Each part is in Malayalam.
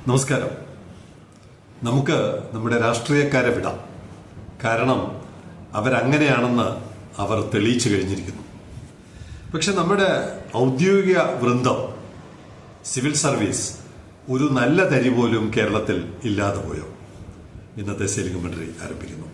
നമസ്കാരം. നമുക്ക് നമ്മുടെ രാഷ്ട്രീയക്കാരെ വിടാം. കാരണം അവരങ്ങനെയാണെന്ന് അവർ തെളിയിച്ചു കഴിഞ്ഞിരിക്കുന്നു. പക്ഷെ നമ്മുടെ ഔദ്യോഗിക വൃന്ദം, സിവിൽ സർവീസ് ഒരു നല്ല തരി പോലും കേരളത്തിൽ ഇല്ലാതെ പോയോ? ഇന്നത്തെ സെയിലിംഗ് കമന്ററി ആരംഭിക്കുന്നു.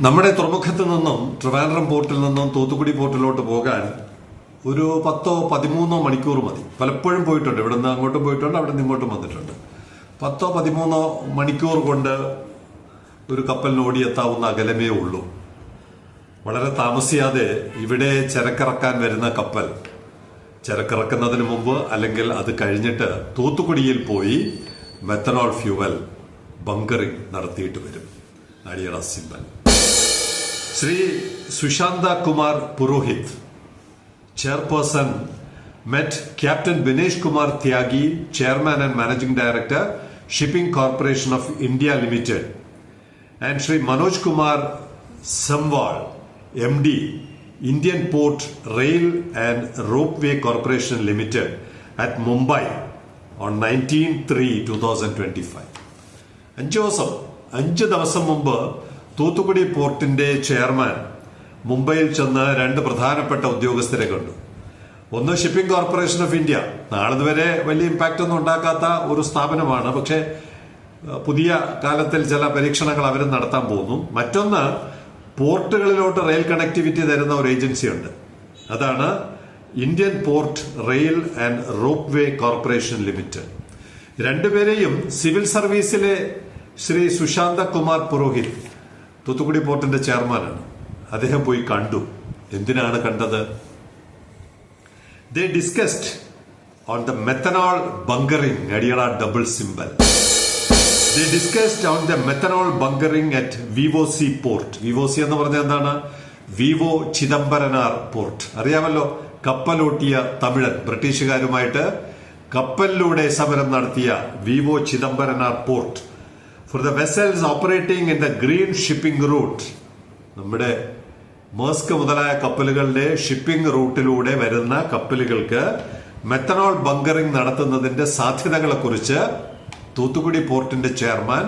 നമ്മുടെ തുറമുഖത്ത് നിന്നും ട്രിവാൻഡ്രം പോർട്ടിൽ നിന്നും തൂത്തുക്കുടി പോർട്ടിലോട്ട് പോകാൻ ഒരു 10-13 മണിക്കൂർ മതി. പലപ്പോഴും പോയിട്ടുണ്ട്. ഇവിടെ നിന്ന് അങ്ങോട്ടും പോയിട്ടുണ്ട്, അവിടെ നിന്ന് ഇങ്ങോട്ടും വന്നിട്ടുണ്ട്. 10-13 മണിക്കൂർ കൊണ്ട് ഒരു കപ്പലിന് ഓടിയെത്താവുന്ന അകലമേ ഉള്ളൂ. വളരെ താമസിയാതെ ഇവിടെ ചരക്കിറക്കാൻ വരുന്ന കപ്പൽ ചരക്കിറക്കുന്നതിന് മുമ്പ് അല്ലെങ്കിൽ അത് കഴിഞ്ഞിട്ട് തൂത്തുക്കുടിയിൽ പോയി മെത്തനോൾ ഫ്യൂവൽ ബങ്കറിംഗ് നടത്തിയിട്ട് വരും. അടിയറ സിമ്പൽ. Shri Sushanta Kumar Purohit, chairperson, met Captain Binesh Kumar Tyagi, Chairman and Managing Director, Shipping Corporation of India Limited, and Shri Manoj Kumar Samwal, MD, Indian Port Rail and Ropeway Corporation Limited at Mumbai on 19/3/2025. 5 ദിവസം മുമ്പ് തൂത്തുക്കുടി പോർട്ടിന്റെ ചെയർമാൻ മുംബൈയിൽ ചെന്ന് 2 പ്രധാനപ്പെട്ട ഉദ്യോഗസ്ഥരെ കണ്ടു. ഒന്ന് ഷിപ്പിംഗ് കോർപ്പറേഷൻ ഓഫ് ഇന്ത്യ, നാളിതുവരെ വലിയ ഇമ്പാക്റ്റ് ഒന്നും ഉണ്ടാക്കാത്ത ഒരു സ്ഥാപനമാണ്. പക്ഷെ പുതിയ കാലത്തിൽ ചില പരീക്ഷണങ്ങൾ അവരും നടത്താൻ പോകുന്നു. മറ്റൊന്ന് പോർട്ടുകളിലോട്ട് റെയിൽ കണക്ടിവിറ്റി തരുന്ന ഒരു ഏജൻസിയുണ്ട്. അതാണ് Indian port rail and rope way corporation limited. രണ്ടുപേരെയും സിവിൽ സർവീസിലെ ശ്രീ സുശാന്ത കുമാർ പുരോഹിത്, തൂത്തുക്കുടി പോർട്ടിന്റെ ചെയർമാനാണ്, അദ്ദേഹം പോയി കണ്ടു. എന്തിനാണ് കണ്ടത്? They discussed on the methanol bunkering, അടിയറ ഡബിൾ സിമ്പൽ. They discussed on the methanol bunkering at VOC port. VOC എന്ന് പറഞ്ഞാൽ എന്താണ്? Vivo Chidambaranar port. അറിയാമല്ലോ, കപ്പലോട്ടിയ തമിഴൻ, ബ്രിട്ടീഷുകാരുമായിട്ട് കപ്പലിലൂടെ സമരം നടത്തിയ Vivo Chidambaranar port. For the vessels operating in the green shipping route, നമ്മുടെ മേസ്ക് മുതലായ കപ്പലുകളുടെ ഷിപ്പിംഗ് റൂട്ടിലൂടെ വരുന്ന കപ്പലുകൾക്ക് മെത്തനോൾ ബങ്കറിംഗ് നടത്തുന്നതിന്റെ സാധ്യതകളെ കുറിച്ച് തൂത്തുക്കുടി പോർട്ടിന്റെ ചെയർമാൻ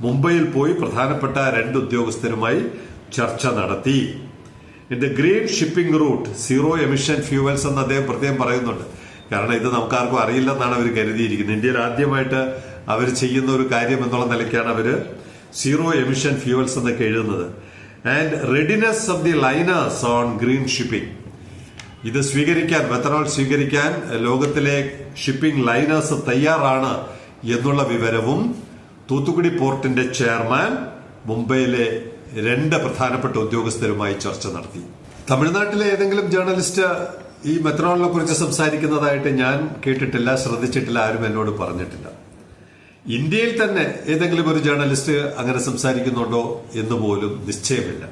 മുംബൈയിൽ പോയി പ്രധാനപ്പെട്ട 2 ഉദ്യോഗസ്ഥരുമായി ചർച്ച നടത്തി. In the green shipping route zero emission fuels എന്ന് അദ്ദേഹം പ്രത്യേകം പറയുന്നുണ്ട്. കാരണം ഇത് നമുക്കാർക്കും അറിയില്ലെന്നാണ് അവർ കരുതിയിരിക്കുന്നത്. ഇന്ത്യയിൽ ആദ്യമായിട്ട് അവർ ചെയ്യുന്ന ഒരു കാര്യം എന്നുള്ള നിലയ്ക്കാണ് അവര് സീറോ എമിഷൻ ഫ്യൂവൽസ് എന്നൊക്കെ എഴുതുന്നത്. And readiness of the liners on green shipping. ഇത് സ്വീകരിക്കാൻ, മെത്തനോൾ സ്വീകരിക്കാൻ ലോകത്തിലെ ഷിപ്പിംഗ് ലൈനേഴ്സ് തയ്യാറാണ് എന്നുള്ള വിവരവും തൂത്തുക്കുടി പോർട്ടിന്റെ ചെയർമാൻ മുംബൈയിലെ 2 പ്രധാനപ്പെട്ട ഉദ്യോഗസ്ഥരുമായി ചർച്ച നടത്തി. തമിഴ്നാട്ടിലെ ഏതെങ്കിലും ജേർണലിസ്റ്റ് ഈ മെത്തനോളിനെ കുറിച്ച് സംസാരിക്കുന്നതായിട്ട് ഞാൻ കേട്ടിട്ടില്ല, ശ്രദ്ധിച്ചിട്ടില്ല, ആരും എന്നോട് പറഞ്ഞിട്ടില്ല. ഇന്ത്യയിൽ തന്നെ ഏതെങ്കിലും ഒരു ജേർണലിസ്റ്റ് അങ്ങനെ സംസാരിക്കുന്നുണ്ടോ എന്ന് പോലും നിശ്ചയമില്ല.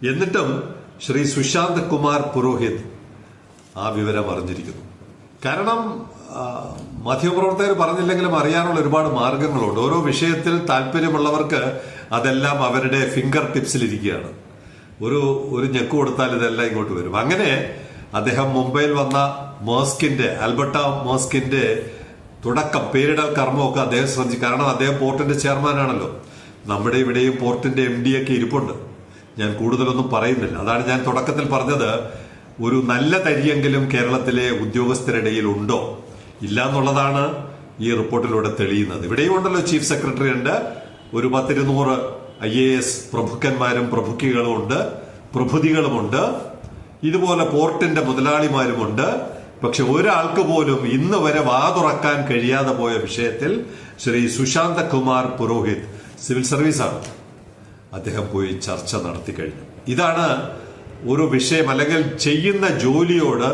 എന്നിട്ടും ശ്രീ സുശാന്ത് കുമാർ പുരോഹിത് ആ വിവരം അറിഞ്ഞിരിക്കുന്നു. കാരണം മാധ്യമപ്രവർത്തകർ പറഞ്ഞില്ലെങ്കിലും അറിയാനുള്ള ഒരുപാട് മാർഗങ്ങളുണ്ട്. ഓരോ വിഷയത്തിൽ താല്പര്യമുള്ളവർക്ക് അതെല്ലാം അവരുടെ ഫിംഗർ ടിപ്സിലിരിക്കുകയാണ്. ഒരു ഞെക്ക് കൊടുത്താൽ ഇതെല്ലാം ഇങ്ങോട്ട് വരും. അങ്ങനെ അദ്ദേഹം മുംബൈയിൽ വന്ന ആൽബർട്ട മേസ്കിന്റെ തുടക്കം, പേരിടൽ കർമ്മമൊക്കെ അദ്ദേഹം ശ്രദ്ധിച്ചു. കാരണം അദ്ദേഹം പോർട്ടിന്റെ ചെയർമാനാണല്ലോ. നമ്മുടെ ഇവിടെയും പോർട്ടിന്റെ MD ഒക്കെ ഇരിപ്പുണ്ട്. ഞാൻ കൂടുതലൊന്നും പറയുന്നില്ല. അതാണ് ഞാൻ തുടക്കത്തിൽ പറഞ്ഞത്, ഒരു നല്ല തരിയെങ്കിലും കേരളത്തിലെ ഉദ്യോഗസ്ഥരിടയിൽ ഉണ്ടോ ഇല്ല എന്നുള്ളതാണ് ഈ റിപ്പോർട്ടിലൂടെ തെളിയുന്നത്. ഇവിടെയും ഉണ്ടല്ലോ, ചീഫ് സെക്രട്ടറി ഉണ്ട്, ഒരു 10-200 IAS പ്രഭുക്കന്മാരും പ്രഭുക്കികളും ഉണ്ട്, പ്രഭുതികളുമുണ്ട്. ഇതുപോലെ പോർട്ടിന്റെ മുതലാളിമാരുമുണ്ട്. പക്ഷെ ഒരാൾക്ക് പോലും ഇന്ന് വരെ വാതുറക്കാൻ കഴിയാതെ പോയ വിഷയത്തിൽ ശ്രീ സുശാന്ത കുമാർ പുരോഹിത് സിവിൽ സർവീസാണ്, അദ്ദേഹം പോയി ചർച്ച നടത്തി കഴിഞ്ഞു. ഇതാണ് ഒരു വിഷയം, അല്ലെങ്കിൽ ചെയ്യുന്ന ജോലിയോട്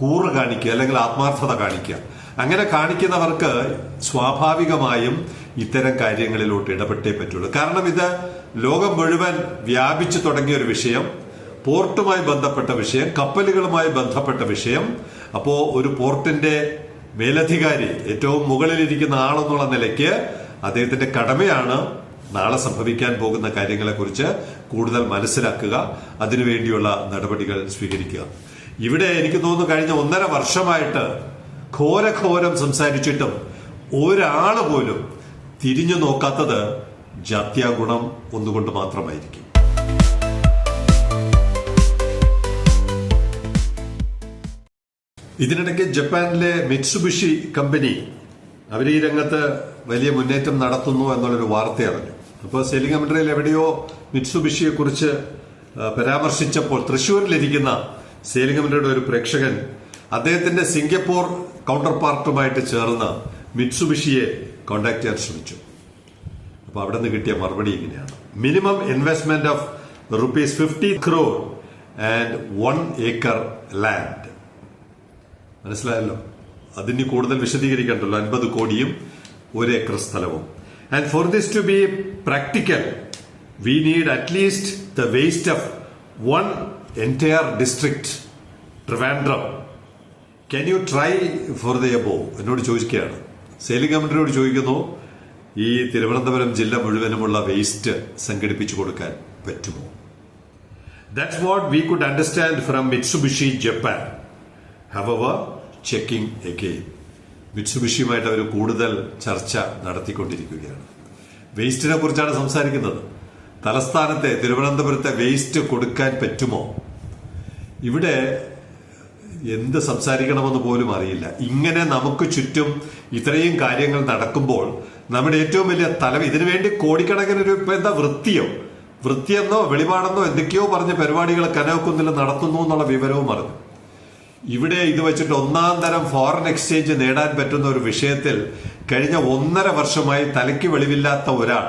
കൂറ് കാണിക്കുക, അല്ലെങ്കിൽ ആത്മാർത്ഥത കാണിക്കുക. അങ്ങനെ കാണിക്കുന്നവർക്ക് സ്വാഭാവികമായും ഇത്തരം കാര്യങ്ങളിലോട്ട് ഇടപെട്ടേ പറ്റുള്ളൂ. കാരണം ഇത് ലോകം മുഴുവൻ വ്യാപിച്ചു തുടങ്ങിയ ഒരു വിഷയം, പോർട്ടുമായി ബന്ധപ്പെട്ട വിഷയം, കപ്പലുകളുമായി ബന്ധപ്പെട്ട വിഷയം. അപ്പോ ഒരു പോർട്ടിന്റെ മേലധികാരി, ഏറ്റവും മുകളിലിരിക്കുന്ന ആളെന്നുള്ള നിലയ്ക്ക് അദ്ദേഹത്തിന്റെ കടമയാണ് നാളെ സംഭവിക്കാൻ പോകുന്ന കാര്യങ്ങളെക്കുറിച്ച് കൂടുതൽ മനസ്സിലാക്കുക, അതിനുവേണ്ടിയുള്ള നടപടികൾ സ്വീകരിക്കുക. ഇവിടെ എനിക്ക് തോന്നുന്നു കഴിഞ്ഞ 1.5 വർഷമായിട്ട് ഘോരഘോരം സംസാരിച്ചിട്ടും ഒരാള് പോലും തിരിഞ്ഞു നോക്കാത്തത് ജാത്യാഗുണം ഒന്നുകൊണ്ട് മാത്രമായിരിക്കും. ഇതിനിടയ്ക്ക് ജപ്പാനിലെ മിറ്റ്സുബിഷി കമ്പനി അവർ ഈ രംഗത്ത് വലിയ മുന്നേറ്റം നടത്തുന്നു എന്നുള്ളൊരു വാർത്ത അറിഞ്ഞു. അപ്പോൾ സെയിലിംഗ് കമന്ററിയിൽ എവിടെയോ മിറ്റ്സുബിഷിയെ കുറിച്ച് പരാമർശിച്ചപ്പോൾ തൃശ്ശൂരിലിരിക്കുന്ന സെയിലിംഗ് കമന്ററിയുടെ ഒരു പ്രേക്ഷകൻ അദ്ദേഹത്തിന്റെ സിംഗപ്പൂർ കൗണ്ടർ പാർട്ടുമായിട്ട് ചേർന്ന് മിറ്റ്സുബിഷിയെ കോണ്ടാക്ട് ചെയ്യാൻ ശ്രമിച്ചു. അപ്പൊ അവിടെ നിന്ന് കിട്ടിയ മറുപടി ഇങ്ങനെയാണ്: minimum investment of ₹50 crore and 1 acre land. മനസ്സിലായല്ലോ, അതിന് കൂടുതൽ വിശദീകരിക്കണ്ടല്ലോ. 50 കോടിയും 1 ഏക്കർ സ്ഥലവും. And for this to be practical we need at least the waste of 1 entire district, Trivandrum. Can you try for the above? എന്നോട് ചോദിക്കുകയാണ്. സെയിലിംഗ് കമന്ററിയോട് ചോദിക്കുന്നു, ഈ തിരുവനന്തപുരം ജില്ല മുഴുവനുമുള്ള വേസ്റ്റ് സംഘടിപ്പിച്ചു കൊടുക്കാൻ പറ്റുമോ? That's what we could understand from Mitsubishi Japan. ഹവർ ചെക്കിംഗ് അഗെയിൻ. മിറ്റ്സുബിഷിയുമായിട്ട് അവർ കൂടുതൽ ചർച്ച നടത്തിക്കൊണ്ടിരിക്കുകയാണ്. വേസ്റ്റിനെ കുറിച്ചാണ് സംസാരിക്കുന്നത്. തലസ്ഥാനത്തെ തിരുവനന്തപുരത്തെ വേസ്റ്റ് കൊടുക്കാൻ പറ്റുമോ? ഇവിടെ എന്ത് സംസാരിക്കണമെന്ന് പോലും അറിയില്ല. ഇങ്ങനെ നമുക്ക് ചുറ്റും ഇത്രയും കാര്യങ്ങൾ നടക്കുമ്പോൾ നമ്മുടെ ഏറ്റവും വലിയ ഇതിനുവേണ്ടി കോടിക്കണക്കിന് രൂപ എന്താ വൃത്തിയെന്നോ വെളിപാടെന്നോ എന്തൊക്കെയോ പറഞ്ഞ പരിപാടികൾ കനവക്കുന്നിൽ നടത്തുന്നു എന്നുള്ള വിവരവും അറിഞ്ഞു. ഇവിടെ ഇത് വെച്ചിട്ട് 1-ാം തരം ഫോറിൻ എക്സ്ചേഞ്ച് നേടാൻ പറ്റുന്ന ഒരു വിഷയത്തിൽ കഴിഞ്ഞ 1.5 വർഷമായി തലയ്ക്ക് വെളിവില്ലാത്ത ഒരാൾ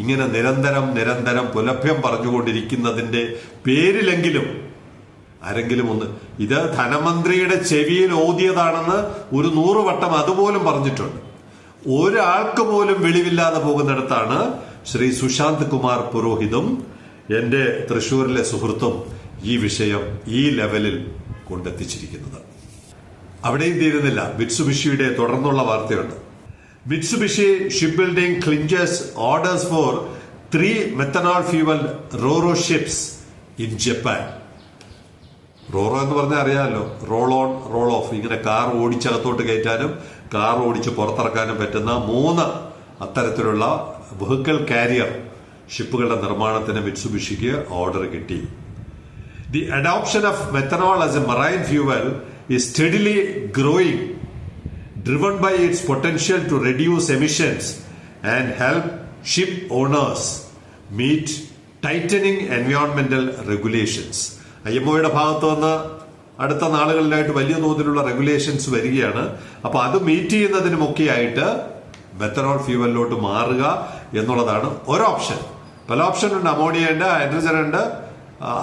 ഇങ്ങനെ നിരന്തരം പുലഭ്യം പറഞ്ഞുകൊണ്ടിരിക്കുന്നതിന്റെ പേരിലെങ്കിലും ആരെങ്കിലും ഒന്ന്, ഇത് ധനമന്ത്രിയുടെ ചെവിയിൽ ഓതിയതാണെന്ന് ഒരു 100 വട്ടം അതുപോലും പറഞ്ഞിട്ടുണ്ട്. ഒരാൾക്ക് പോലും വെളിവില്ലാതെ പോകുന്നിടത്താണ് ശ്രീ സുശാന്ത് കുമാർ പുരോഹിതും എന്റെ തൃശൂരിലെ സുഹൃത്തും ഈ വിഷയം ഈ ലെവലിൽ കൊണ്ടെത്തിച്ചിരിക്കുന്നത്. അവിടെയും തീരുന്നില്ല. മിറ്റ്സുബിഷിയുടെ തുടർന്നുള്ള വാർത്തയുണ്ട്. Mitsubishi ship building clinches orders for 3 methanol fuel roro ships in Japan. Roro എന്ന് പറഞ്ഞാൽ അറിയാമല്ലോ, റോൾ ഓൺ റോൾ ഓഫ്. ഇങ്ങനെ കാർ ഓടിച്ചകത്തോട്ട് കയറ്റാനും കാർ ഓടിച്ച് പുറത്തിറക്കാനും പറ്റുന്ന 3 അത്തരത്തിലുള്ള വെഹിക്കിൾ കാരിയർ ഷിപ്പുകളുടെ നിർമ്മാണത്തിന് മിറ്റ്സുബിഷിക്ക് ഓർഡർ കിട്ടി. The adoption of methanol as a marine fuel is steadily growing, driven by its potential to reduce emissions and help ship owners meet tightening environmental regulations. IMOയുടെ ഭാഗത്ത് നിന്ന് അടുത്ത നാളുകളിലായിട്ട് വലിയ തോതിലുള്ള റെഗുലേഷൻസ് വരികയാണ്. അപ്പൊ അത് മീറ്റ് ചെയ്യുന്നതിനുമൊക്കെയായിട്ട് മെത്തനോൾ ഫ്യൂവലിലോട്ട് മാറുക എന്നുള്ളതാണ് ഒരു ഓപ്ഷൻ. പല ഓപ്ഷൻ ഉണ്ട്. അമോണിയ ഉണ്ട്, ഹൈഡ്രജൻ ഉണ്ട്,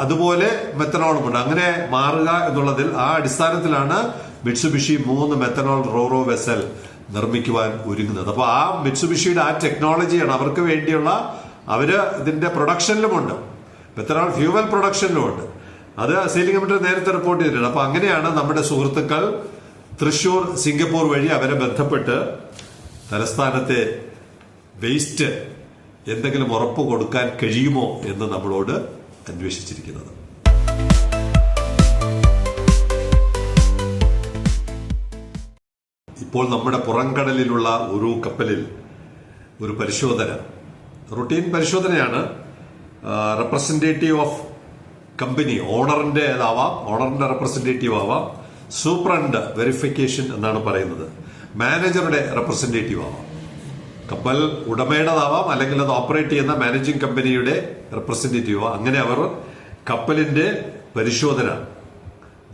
അതുപോലെ മെത്തനോളും ഉണ്ട്. അങ്ങനെ മാറുക എന്നുള്ളതിൽ ആ അടിസ്ഥാനത്തിലാണ് മിറ്റ്സുബിഷി 3 മെത്തനോൾ റോറോ വെസൽ നിർമ്മിക്കുവാൻ ഒരുങ്ങുന്നത്. അപ്പൊ ആ മിറ്റ്സുബിഷിയുടെ ആ ടെക്നോളജിയാണ് അവർക്ക് വേണ്ടിയുള്ള, അവര് ഇതിന്റെ പ്രൊഡക്ഷനിലുമുണ്ട്, മെത്തനോൾ ഫ്യൂവൽ പ്രൊഡക്ഷനിലുമുണ്ട്. അത് സെയിലിംഗ് കമന്ററി നേരത്തെ റിപ്പോർട്ട് ചെയ്തിട്ടുണ്ട്. അപ്പൊ അങ്ങനെയാണ് നമ്മുടെ സുഹൃത്തുക്കൾ തൃശൂർ സിംഗപ്പൂർ വഴി അവരെ ബന്ധപ്പെട്ട് തലസ്ഥാനത്തെ വേസ്റ്റ് എന്തെങ്കിലും ഉറപ്പ് കൊടുക്കാൻ കഴിയുമോ എന്ന് നമ്മളോട് അന്വേഷിച്ചിരിക്കുന്നത്. ഇപ്പോൾ നമ്മുടെ പുറംകടലിലുള്ള ഒരു കപ്പലിൽ ഒരു പരിശോധന, റുട്ടീൻ പരിശോധനയാണ്. റെപ്രസെന്റേറ്റീവ് ഓഫ് കമ്പനി, ഓണറിന്റെ റെപ്രസെന്റേറ്റീവ് ആവാം, സൂപ്രണ്ട് വെരിഫിക്കേഷൻ എന്നാണ് പറയുന്നത്, മാനേജറുടെ റെപ്രസെന്റേറ്റീവ് ആവാം, കപ്പൽ ഉടമയുടേതാവാം, അല്ലെങ്കിൽ അത് ഓപ്പറേറ്റ് ചെയ്യുന്ന മാനേജിംഗ് കമ്പനിയുടെ റെപ്രസെന്റേറ്റീവ്. അങ്ങനെ അവർ കപ്പലിന്റെ പരിശോധന,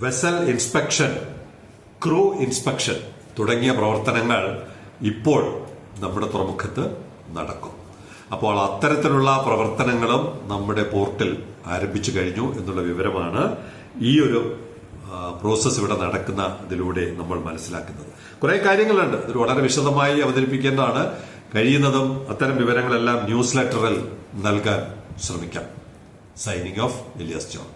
വെസൽ ഇൻസ്പെക്ഷൻ, ക്രൂ ഇൻസ്പെക്ഷൻ തുടങ്ങിയ പ്രവർത്തനങ്ങൾ ഇപ്പോൾ നമ്മുടെ തുറമുഖത്ത് നടക്കും. അപ്പോൾ അത്തരത്തിലുള്ള പ്രവർത്തനങ്ങളും നമ്മുടെ പോർട്ടിൽ ആരംഭിച്ചു കഴിഞ്ഞു എന്നുള്ള വിവരമാണ് ഈ ഒരു പ്രോസസ് ഇവിടെ നടക്കുന്നതിലൂടെ നമ്മൾ മനസ്സിലാക്കുന്നത്. കുറെ കാര്യങ്ങളുണ്ട്, ഇത് വളരെ വിശദമായി അവതരിപ്പിക്കേണ്ടതാണ്. കഴിയുന്നതും അത്തരം വിവരങ്ങളെല്ലാം ന്യൂസ് ലെറ്ററിൽ നൽകാൻ ശ്രമിക്കാം. Signing off, Elias John.